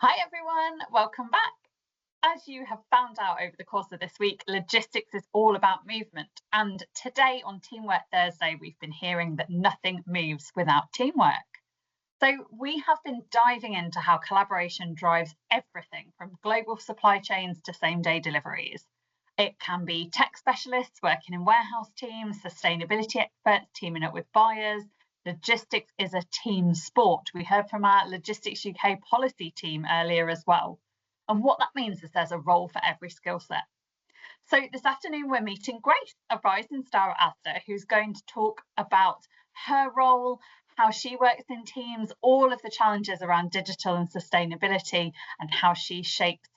Hi everyone, welcome back. As you have found out over the course of this week, logistics is all about movement. And today on Teamwork Thursday, we've been hearing that nothing moves without teamwork. So we have been diving into how collaboration drives everything from global supply chains to same-day deliveries. It can be tech specialists working in warehouse teams, sustainability experts teaming up with buyers. Logistics is a team sport. We heard from our Logistics UK policy team earlier as well. And what that means is there's a role for every skill set. So this afternoon, we're meeting Grace, a rising star at Asda, who's going to talk about her role, how she works in teams, all of the challenges around digital and sustainability, and how she shapes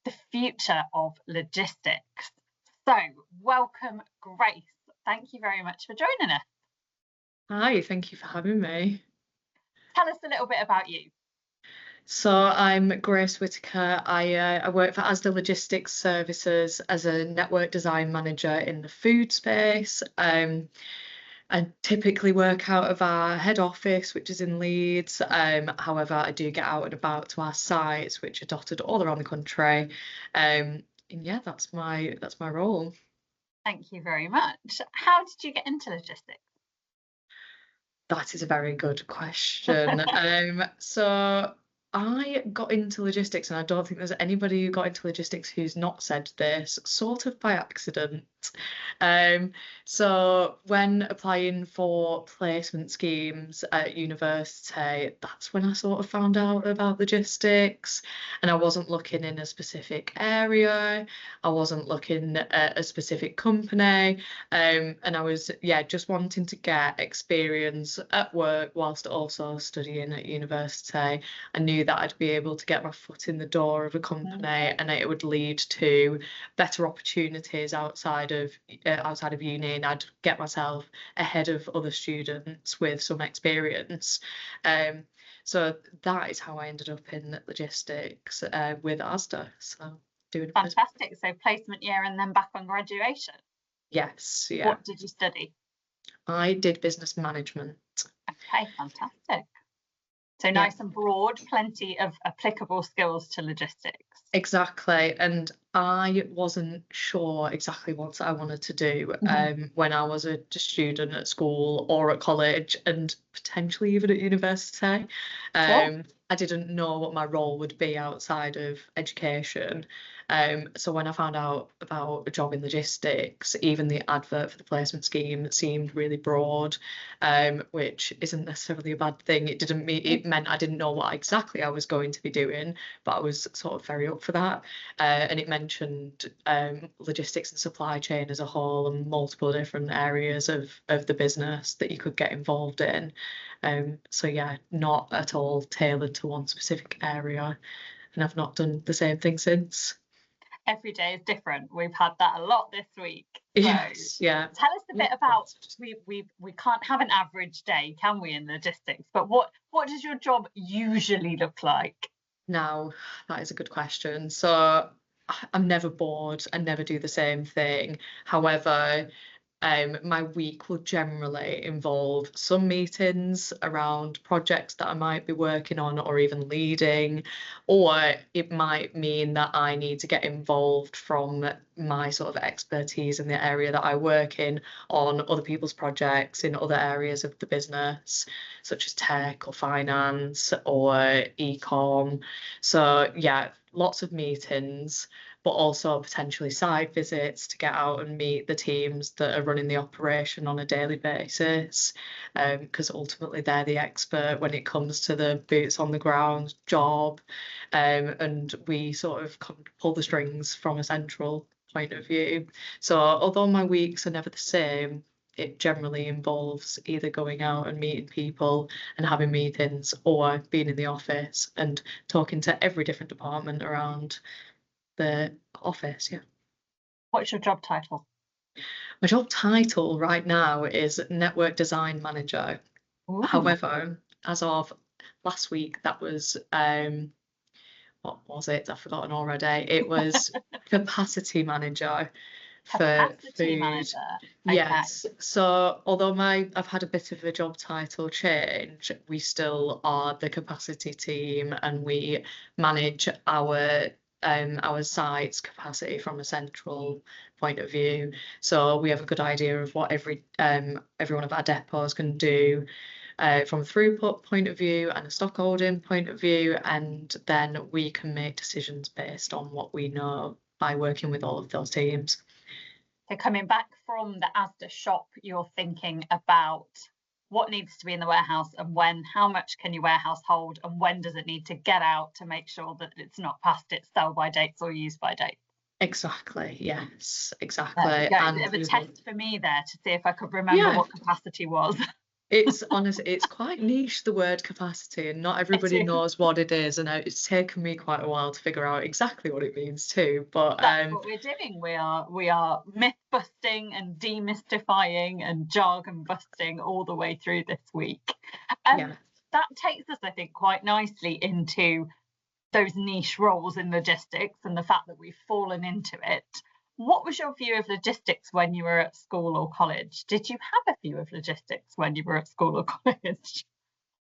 the future of logistics. So welcome, Grace. Thank you very much for joining us. Hi, thank you for having me. Tell us a little bit about you. So I'm Grace Whitaker. I work for Asda Logistics Services as a network design manager in the food space. I typically work out of our head office, which is in Leeds. However, I do get out and about to our sites, which are dotted all around the country. And yeah, that's my role. Thank you very much. How did you get into logistics? That is a very good question. So I got into logistics, and I don't think there's anybody who got into logistics who's not said this, sort of by accident. Um, so when applying for placement schemes at university, that's when I sort of found out about logistics, and I wasn't looking in a specific area. I wasn't looking at a specific company. And I was, yeah, just wanting to get experience at work whilst also studying at university. I knew that I'd be able to get my foot in the door of a company and it would lead to better opportunities outside of uni, and I'd get myself ahead of other students with some experience. So that is how I ended up in logistics with Asda. So doing Fantastic. So placement year and then back on graduation. yes, yeah. What did you study? I did business management. Okay, fantastic. So Yeah. nice and broad, plenty of applicable skills to logistics. Exactly. And I wasn't sure exactly what I wanted to do when I was a student at school or at college and potentially even at university. Sure. I didn't know what my role would be outside of education. So when I found out about a job in logistics, even the advert for the placement scheme seemed really broad, which isn't necessarily a bad thing. It meant I didn't know what exactly I was going to be doing, but I was sort of very up for that. And it mentioned logistics and supply chain as a whole and multiple different areas of the business that you could get involved in. So yeah, not at all tailored to one specific area, and I've not done the same thing since. Every day is different. We've had that a lot this week. Yes, yeah. Tell us a bit about we can't have an average day, can we, in logistics? But what does your job usually look like? Now, that is a good question. So I'm never bored. I never do the same thing. However, my week will generally involve some meetings around projects that I might be working on or even leading, or it might mean that I need to get involved from my sort of expertise in the area that I work in on other people's projects in other areas of the business, such as tech or finance or e-com. So yeah, lots of meetings, but also potentially side visits to get out and meet the teams that are running the operation on a daily basis, because ultimately they're the expert when it comes to the boots on the ground job, and we sort of pull the strings from a central point of view. So although my weeks are never the same, it generally involves either going out and meeting people and having meetings or being in the office and talking to every different department around the office. Yeah. What's your job title? My job title right now is network design manager. Ooh. However, as of last week, that was what was it? I've forgotten already. It was capacity manager. for Capacity food. manager. Yes. So although I've had a bit of a job title change, we still are the capacity team, and we manage our site's capacity from a central point of view. So we have a good idea of what every one of our depots can do from a throughput point of view and a stock holding point of view, and then we can make decisions based on what we know by working with all of those teams. So coming back from the Asda shop, you're thinking about what needs to be in the warehouse and when, how much can your warehouse hold, and when does it need to get out to make sure that it's not past its sell-by dates or use-by dates. Exactly. Yes, exactly. And a bit of a test for me there to see if I could remember what capacity was. It's honestly, it's quite niche, the word capacity, and not everybody knows what it is, and it's taken me quite a while to figure out exactly what it means too. But that's what we're doing. We are myth busting and demystifying and jargon busting all the way through this week. That takes us, I think, quite nicely into those niche roles in logistics and the fact that we've fallen into it. What was your view of logistics when you were at school or college? Did you have a view of logistics when you were at school or college?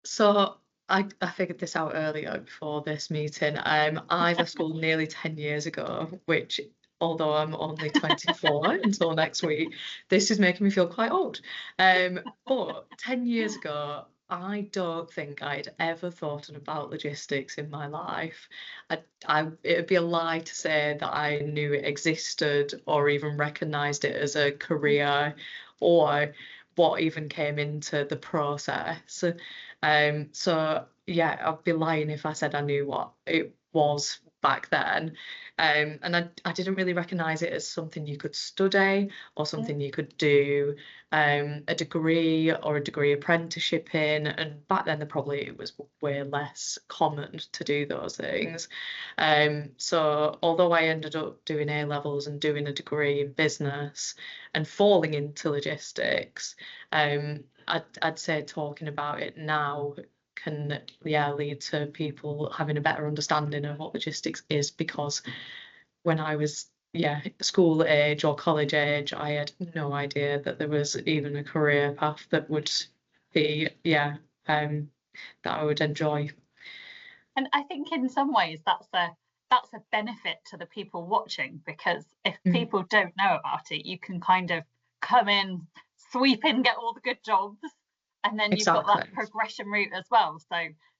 So I figured this out earlier before this meeting. I left school nearly 10 years ago, which, although I'm only 24 until next week, this is making me feel quite old. But 10 years ago, I don't think I'd ever thought about logistics in my life. It would be a lie to say that I knew it existed or even recognised it as a career, or what even came into the process. So yeah, I'd be lying if I said I knew what it was back then. And I didn't really recognise it as something you could study or something you could do a degree or a degree apprenticeship in. And back then, it was way less common to do those things. So although I ended up doing A levels and doing a degree in business and falling into logistics, I'd say talking about it now can lead to people having a better understanding of what logistics is, because when I was school age or college age, I had no idea that there was even a career path that would be that I would enjoy. And I think in some ways that's a benefit to the people watching, because if people don't know about it, you can kind of come in, sweep in, get all the good jobs, and then you've got that progression route as well. So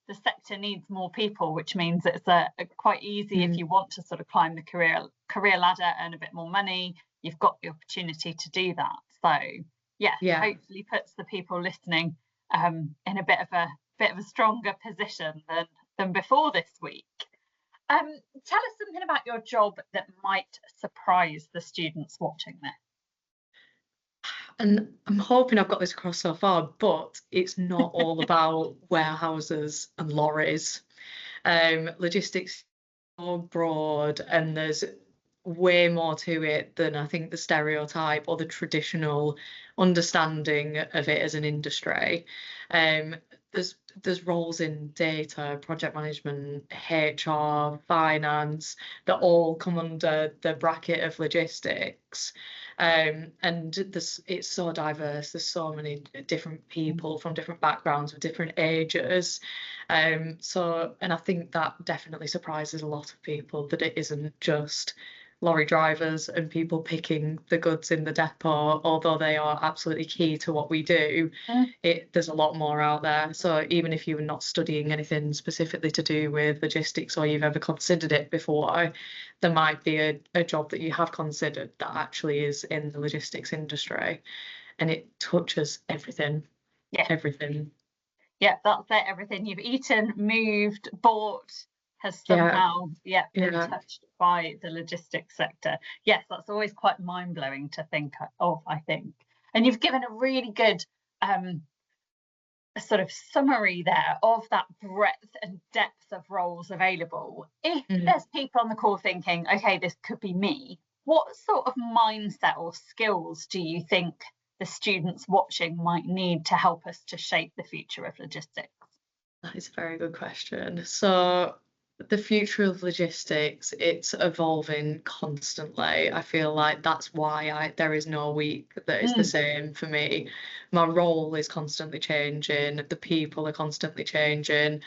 the sector needs more people, which means it's a quite easy if you want to sort of climb the career ladder, earn a bit more money, you've got the opportunity to do that. So hopefully puts the people listening in a bit of a stronger position than before this week. Tell us something about your job that might surprise the students watching this. And I'm hoping I've got this across so far, but it's not all about warehouses and lorries. Logistics is so broad, and there's way more to it than I think the stereotype or the traditional understanding of it as an industry. There's roles in data, project management, HR, finance that all come under the bracket of logistics. And it's so diverse. There's so many different people from different backgrounds with different ages. And I think that definitely surprises a lot of people, that it isn't just lorry drivers and people picking the goods in the depot, although they are absolutely key to what we do. There's a lot more out there. So even if you're not studying anything specifically to do with logistics, or you've ever considered it before, there might be a job that you have considered that actually is in the logistics industry, and it touches everything. Everything. That's it. Everything you've eaten, moved, bought has somehow been touched by the logistics sector. Yes, that's always quite mind-blowing to think of, I think. And you've given a really good sort of summary there of that breadth and depth of roles available. If there's people on the call thinking, okay, this could be me, what sort of mindset or skills do you think the students watching might need to help us to shape the future of logistics? That is a very good question. So The future of logistics, it's evolving constantly. I feel like that's why there is no week that is the Mm, same for me. My role is constantly changing, the people are constantly changing.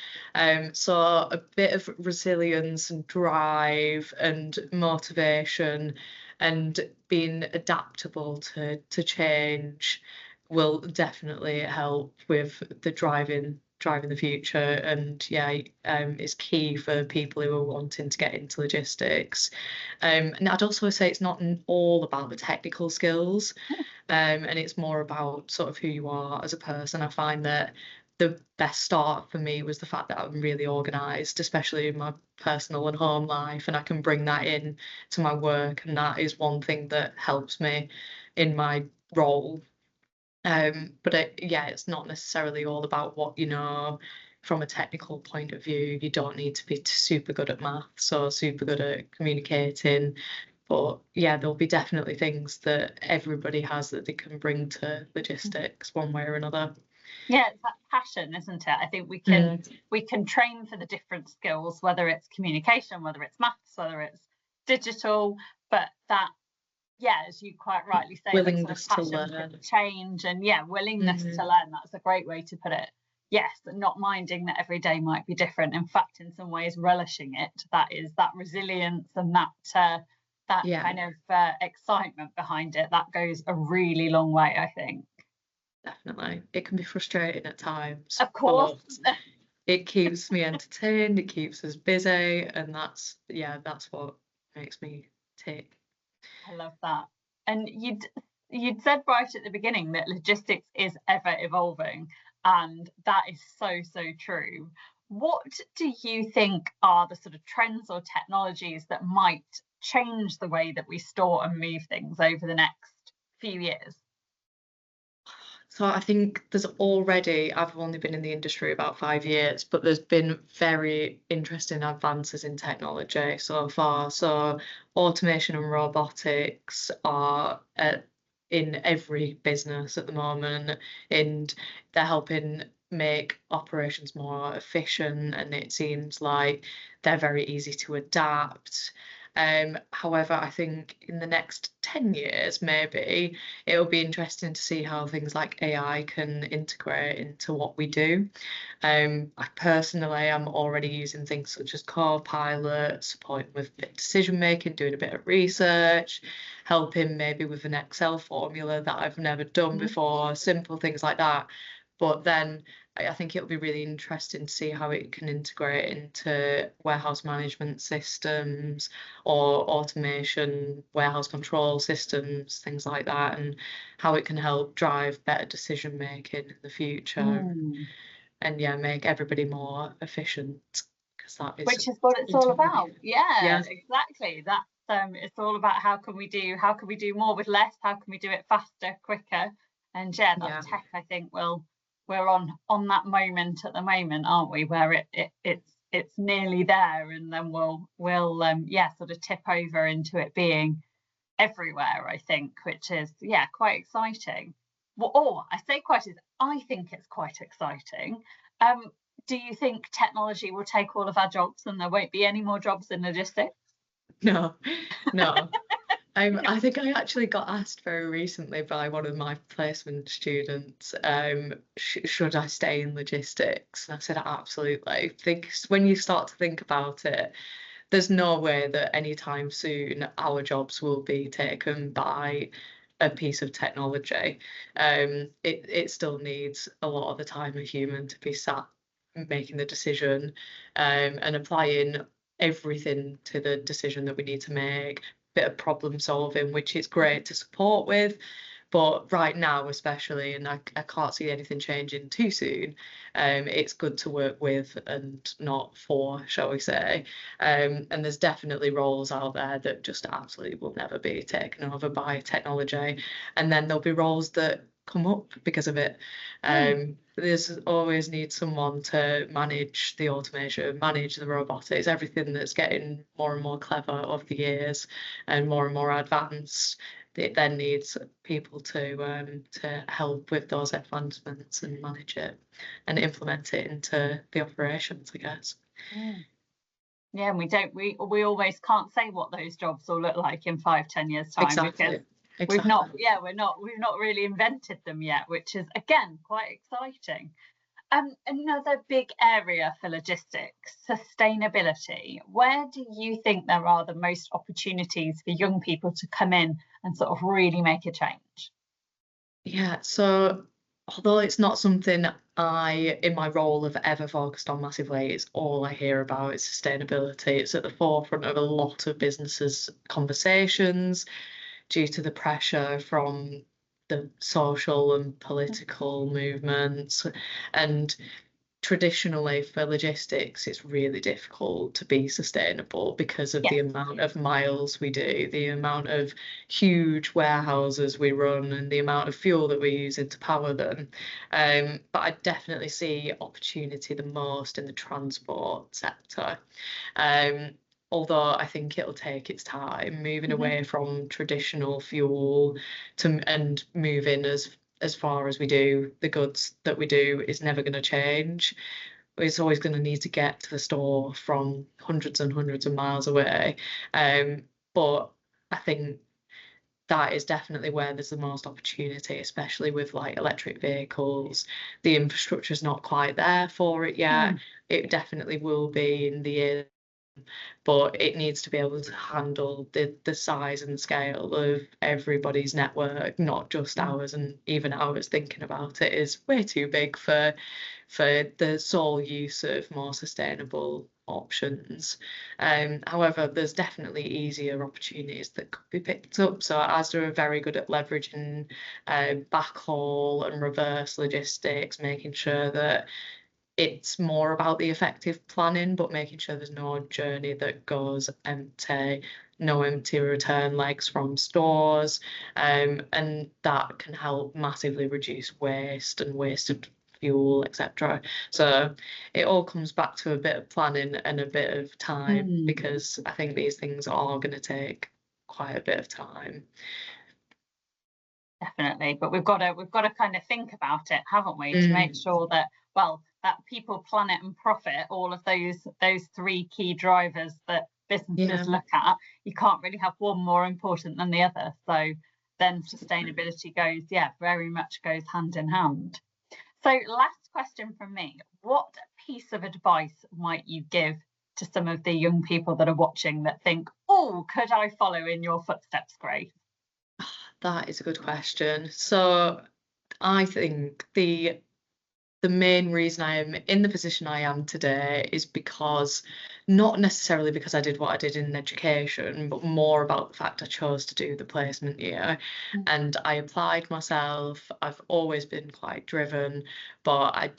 So a bit of resilience and drive and motivation and being adaptable to change will definitely help with the driving the future. And yeah, is key for people who are wanting to get into logistics. And I'd also say it's not all about the technical skills, and it's more about sort of who you are as a person. I find that the best start for me was the fact that I'm really organised, especially in my personal and home life, and I can bring that in to my work, and that is one thing that helps me in my role. But yeah, it's not necessarily all about what you know from a technical point of view. You don't need to be super good at maths or super good at communicating. But yeah, there'll be definitely things that everybody has that they can bring to logistics one way or another. yeah, it's that passion, isn't it? I think Mm. we can train for the different skills, whether it's communication, whether it's maths, whether it's digital, but that, yeah, as you quite rightly say, that sort of Willingness to passion for learn. change and, yeah, willingness to Mm. learn. That's a great way to put it. Yes, and not minding that every day might be different. In fact, in some ways, relishing it. That is that resilience and that Yeah, kind of excitement behind it. That goes a really long way, I think. definitely. It can be frustrating at times, Of course, but it keeps me entertained, it keeps us busy, and that's what makes me tick. I love that. And you'd said right at the beginning that logistics is ever evolving, and that is so, so true. What do you think are the sort of trends or technologies that might change the way that we store and move things over the next few years? So I think I've only been in the industry about 5 years, but there's been very interesting advances in technology so far. So automation and robotics are in every business at the moment, and they're helping make operations more efficient, and it seems like they're very easy to adapt. However, I think in the next 10 years, maybe, it'll be interesting to see how things like AI can integrate into what we do. I personally am already using things such as Copilot, supporting with decision making, doing a bit of research, helping maybe with an Excel formula that I've never done Mhm. before, simple things like that. But then I think it'll be really interesting to see how it can integrate into warehouse management systems or automation, warehouse control systems, things like that, and how it can help drive better decision making in the future. Mm. And yeah, make everybody more efficient, because that is Which is what it's all ultimately, about. Yeah, yeah, exactly. That's it's all about how can we do more with less? How can we do it faster, quicker? And yeah, that yeah, tech, I think, we're on that moment at the moment, aren't we? Where it's nearly there, and then we'll yeah, sort of tip over into it being everywhere, I think, which is, yeah, quite exciting. Well, oh, I say I think it's quite exciting. Um, do you think technology will take all of our jobs and there won't be any more jobs in logistics? no, no. I think I actually got asked very recently by one of my placement students, should I stay in logistics? And I said, absolutely. I think when you start to think about it, there's no way that anytime soon our jobs will be taken by a piece of technology. It still needs a lot of the time a human to be sat making the decision, and applying everything to the decision that we need to make. Bit of problem solving, which is great to support with, but right now, especially, and I can't see anything changing too soon, it's good to work with and not for, shall we say. And there's definitely roles out there that just absolutely will never be taken over by technology. And then there'll be roles that come up because of it. Mm. There's always need someone to manage the automation, manage the robotics, everything that's getting more and more clever over the years and more advanced. It then needs people to help with those advancements and manage it and implement it into the operations, I guess. Mm. Yeah, and we always can't say what those jobs will look like in 5-10 years time, because Exactly. we've not really invented them yet, which is again quite exciting. Another big area for logistics, sustainability. Where do you think there are the most opportunities for young people to come in and sort of really make a change? Yeah, so although it's not something I, in my role, have ever focused on massively, it's all I hear about is sustainability. It's at the forefront of a lot of businesses' conversations due to the pressure from the social and political movements. And traditionally for logistics, it's really difficult to be sustainable because of Yes. the amount of miles we do, the amount of huge warehouses we run, and the amount of fuel that we're using to power them. But I definitely see opportunity the most in the transport sector. Um, Although I think it'll take its time moving away from traditional fuel to and moving as far as we do, the goods that we do is never going to change. It's always going to need to get to the store from hundreds and hundreds of miles away. But I think that is definitely where there's the most opportunity, especially with like electric vehicles. The infrastructure is not quite there for it yet. It definitely will be in the years, but it needs to be able to handle the size and scale of everybody's network, not just ours. And even ours, thinking about it, is way too big for the sole use of more sustainable options. However, there's definitely easier opportunities that could be picked up. So Asda are very good at leveraging backhaul and reverse logistics, making sure that it's more about the effective planning, but making sure there's no journey that goes empty, no empty return legs from stores. And that can help massively reduce waste and wasted fuel, etc. So it all comes back to a bit of planning and a bit of time, because I think these things are going to take quite a bit of time. Definitely, but we've got to kind of think about it, haven't we, to make sure that, well, that people, planet and profit, all of those three key drivers that businesses look at, you can't really have one more important than the other. So then sustainability goes, very much goes hand in hand. So last question from me, what piece of advice might you give to some of the young people that are watching that think, oh, could I follow in your footsteps, Grace? That is a good question. So I think the main reason I am in the position I am today is because, not necessarily because I did what I did in education, but more about the fact I chose to do the placement year. And I applied myself. I've always been quite driven, but I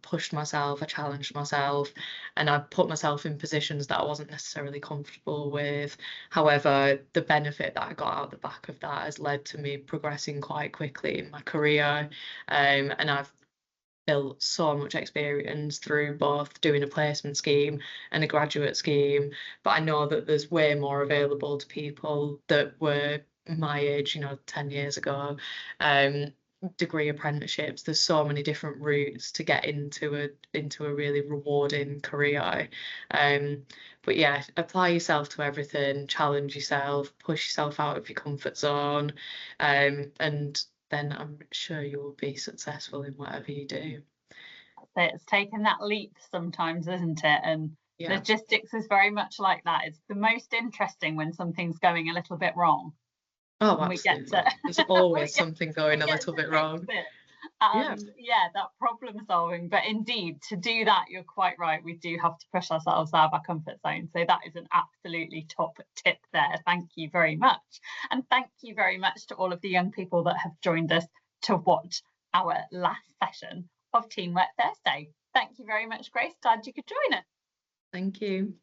pushed myself, I challenged myself, and I put myself in positions that I wasn't necessarily comfortable with. However, the benefit that I got out the back of that has led to me progressing quite quickly in my career. And I've built so much experience through both doing a placement scheme and a graduate scheme. But I know that there's way more available to people that were my age, 10 years ago. Degree apprenticeships, there's so many different routes to get into a really rewarding career. But yeah, apply yourself to everything, challenge yourself, push yourself out of your comfort zone, and then I'm sure you will be successful in whatever you do. It's taken that leap sometimes, isn't it? And logistics is very much like that. It's the most interesting when something's going a little bit wrong. Oh, absolutely. There's always something going a little bit wrong. That problem solving. But indeed, to do that, you're quite right. We do have to push ourselves out of our comfort zone. So that is an absolutely top tip there. Thank you very much. And thank you very much to all of the young people that have joined us to watch our last session of Teamwork Thursday. Thank you very much, Grace. Glad you could join us. Thank you.